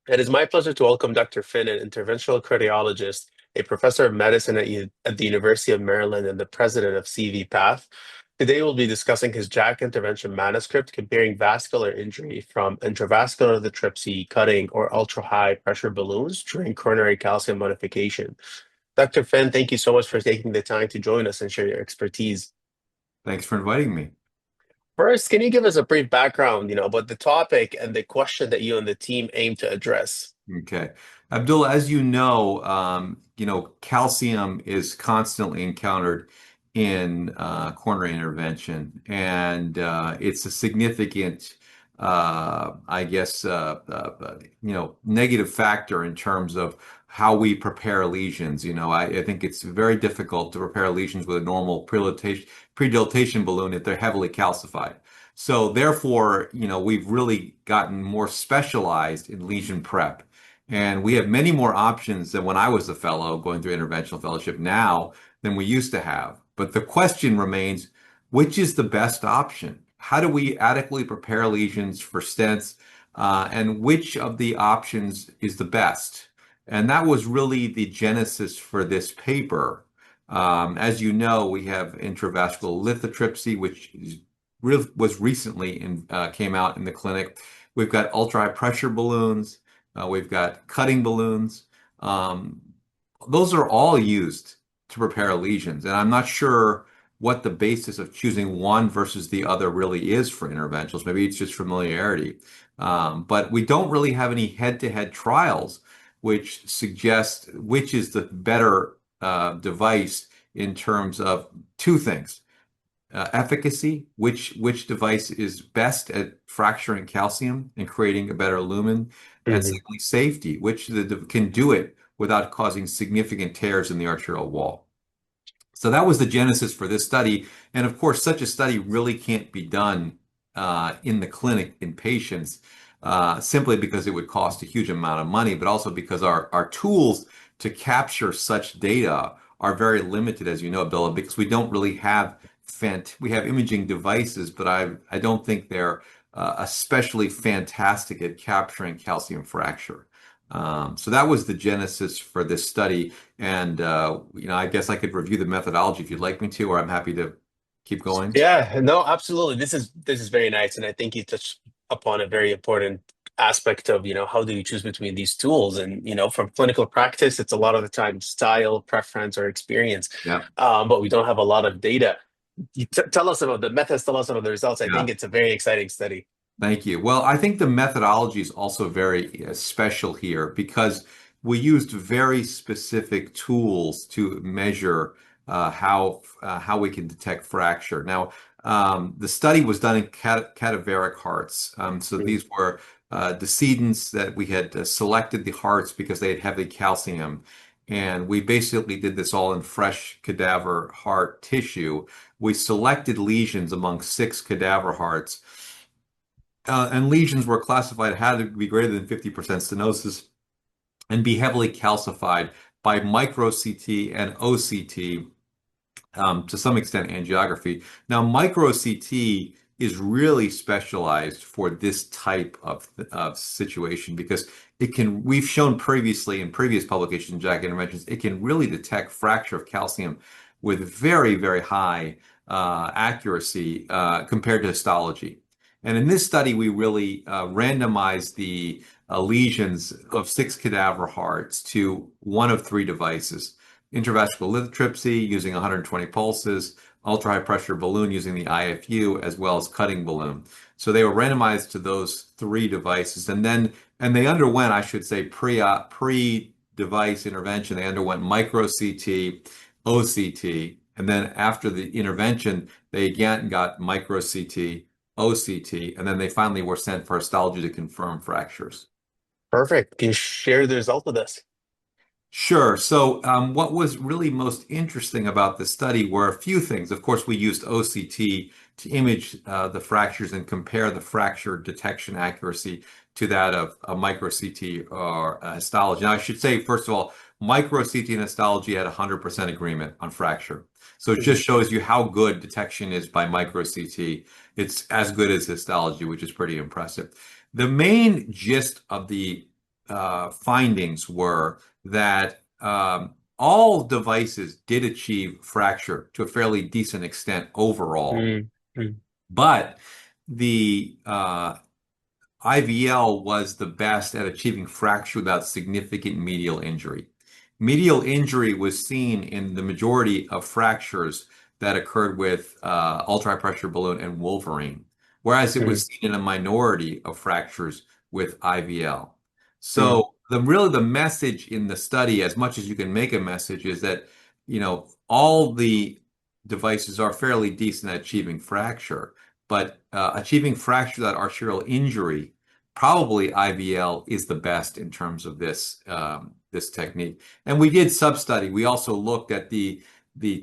It is my pleasure to welcome Dr. Finn, an interventional cardiologist, a professor of medicine at the University of Maryland, and the president of CV Path. Today, we'll be discussing his JACC intervention manuscript comparing vascular injury from intravascular lithotripsy, cutting, or ultra-high pressure balloons during coronary calcium modification. Dr. Finn, thank you so much for taking the time to join us and share your expertise. Thanks for inviting me. First, can you give us a brief background, about the topic and the question that you and the team aim to address? Okay. Abdullah, as you know, calcium is constantly encountered in coronary intervention, and it's a significant, negative factor in terms of how we prepare lesions. I think it's very difficult to prepare lesions with a normal pre-dilatation balloon if they're heavily calcified. So therefore, we've really gotten more specialized in lesion prep. And we have many more options than when I was a fellow going through interventional fellowship now than we used to have. But the question remains, which is the best option? How do we adequately prepare lesions for stents? And which of the options is the best? And that was really the genesis for this paper. As you know, we have intravascular lithotripsy, was recently came out in the clinic. We've got ultra-high pressure balloons. We've got cutting balloons. Those are all used to prepare lesions. And I'm not sure what the basis of choosing one versus the other really is for interventionals. Maybe it's just familiarity. But we don't really have any head-to-head trials which suggest which is the better device in terms of two things. Efficacy, which device is best at fracturing calcium and creating a better lumen, and Mhm. secondly, safety, which can do it without causing significant tears in the arterial wall. So that was the genesis for this study. And of course, such a study really can't be done in the clinic in patients simply because it would cost a huge amount of money, but also because our tools to capture such data are very limited, as you know, Abdullah, because we don't really have we have imaging devices, but I don't think they're especially fantastic at capturing calcium fracture. So that was the genesis for this study. And I guess I could review the methodology if you'd like me to, or I'm happy to keep going. Yeah, no, absolutely. This is very nice, and I think you touched upon a very important aspect of, how do you choose between these tools? And, from clinical practice, it's a lot of the time style, preference, or experience, Yeah. but we don't have a lot of data. Tell us about the methods, tell us about the results. I think Yeah. it's a very exciting study. Thank you. Well, I think the methodology is also very special here because we used very specific tools to measure how we can detect fracture. Now, the study was done in cadaveric hearts. So Mm. these were decedents that we had selected the hearts because they had heavy calcium. And we basically did this all in fresh cadaver heart tissue. We selected lesions among 6 cadaver hearts. And lesions were classified had to be greater than 50% stenosis and be heavily calcified by micro CT and OCT, to some extent angiography. Now, micro CT is really specialized for this type of situation because we've shown previously in previous publications in JACC interventions, it can really detect fracture of calcium with very, very high accuracy compared to histology. And in this study, we really randomized the lesions of 6 cadaver hearts to one of 3 devices: intravascular lithotripsy using 120 pulses, ultra-high pressure balloon using the IFU, as well as cutting balloon. So they were randomized to those 3 devices, and they underwent, I should say, pre-device intervention. They underwent micro CT, OCT, and then after the intervention, they again got micro CT, OCT, and then they finally were sent for histology to confirm fractures. Perfect. Can you share the result of this? Sure. So, what was really most interesting about the study were a few things. Of course, we used OCT to image the fractures and compare the fracture detection accuracy to that of a micro CT or histology. Now, I should say, first of all, micro CT and histology had 100% agreement on fracture. So it Mhm. just shows you how good detection is by micro CT. It's as good as histology, which is pretty impressive. The main gist of the findings were that all devices did achieve fracture to a fairly decent extent overall, mm, mm, but the IVL was the best at achieving fracture without significant medial injury. Medial injury was seen in the majority of fractures that occurred with ultra-high pressure balloon and Wolverine, whereas it mm, was seen in a minority of fractures with IVL. mm, So the message in the study, as much as you can make a message, is that all the devices are fairly decent at achieving fracture, but achieving fracture without arterial injury, probably IVL is the best in terms of this technique. And we did sub-study. We also looked at the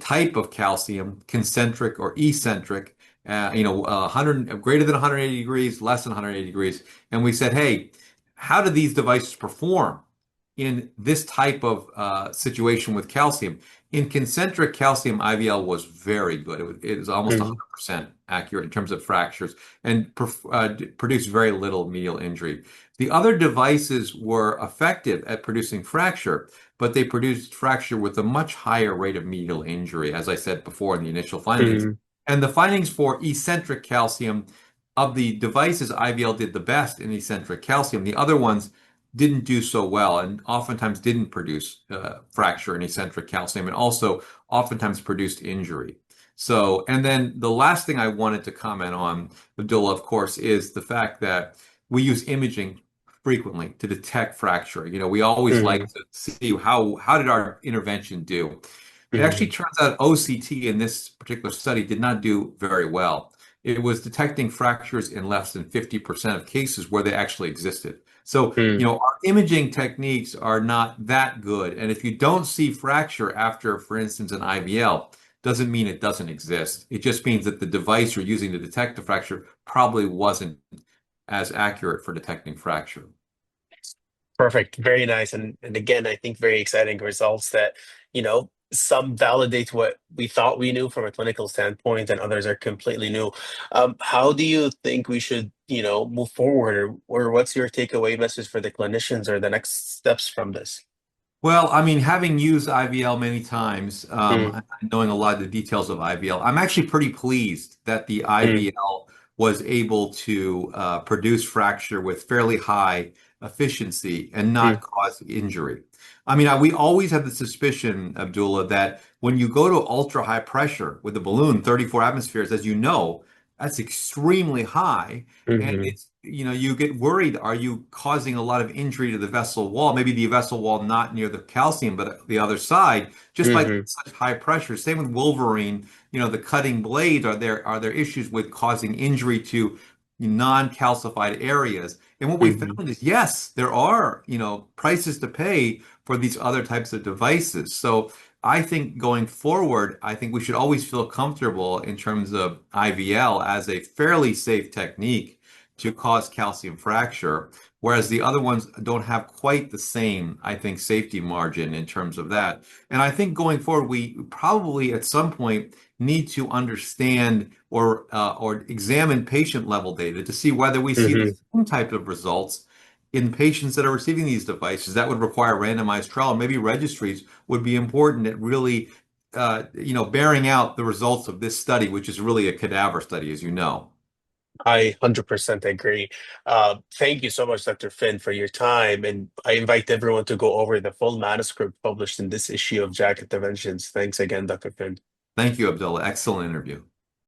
type of calcium, concentric or eccentric, 100 greater than 180 degrees, less than 180 degrees, and we said, hey, how do these devices perform in this type of situation with calcium? In concentric calcium, IVL was very good. It was almost mm, 100% accurate in terms of fractures and produced very little medial injury. The other devices were effective at producing fracture, but they produced fracture with a much higher rate of medial injury, as I said before in the initial findings. mm, And the findings for eccentric calcium, of the devices, IVL did the best in eccentric calcium. The other ones didn't do so well and oftentimes didn't produce fracture in eccentric calcium and also oftentimes produced injury. So, and then the last thing I wanted to comment on, Abdullah, of course, is the fact that we use imaging frequently to detect fracture. We always like mm, to see how did our intervention do. It actually mm, turns out OCT in this particular study did not do very well. It was detecting fractures in less than 50% of cases where they actually existed. So, mm. our imaging techniques are not that good. And if you don't see fracture after, for instance, an IVL, doesn't mean it doesn't exist. It just means that the device you're using to detect the fracture probably wasn't as accurate for detecting fracture. Perfect. Very nice. And again, I think very exciting results that, some validate what we thought we knew from a clinical standpoint and others are completely new. How do you think we should, move forward, or what's your takeaway message for the clinicians or the next steps from this? Well, I mean, having used IVL many times, Mm, knowing a lot of the details of IVL, I'm actually pretty pleased that the mm, IVL was able to produce fracture with fairly high efficiency and mm, not cause injury. I mean, we always have the suspicion, Abdullah, that when you go to ultra high pressure with a balloon, 34 atmospheres, as you know, that's extremely high. And mhm, you get worried, are you causing a lot of injury to the vessel wall? Maybe the vessel wall not near the calcium, but the other side, just by mhm, such high pressure. Same with Wolverine, the cutting blades, are there issues with causing injury to non-calcified areas? And what we mhm, found is, yes, there are, prices to pay for these other types of devices. So I think going forward, I think we should always feel comfortable in terms of IVL as a fairly safe technique to cause calcium fracture, whereas the other ones don't have quite the same, I think, safety margin in terms of that. And I think going forward, we probably at some point need to understand or examine patient level data to see whether we see the mhm. same type of results in patients that are receiving these devices. That would require randomized trial. Maybe registries would be important at really, bearing out the results of this study, which is really a cadaver study, as you know. I 100% agree. Thank you so much, Dr. Finn, for your time. And I invite everyone to go over the full manuscript published in this issue of JACC Interventions. Thanks again, Dr. Finn. Thank you, Abdullah. Excellent interview.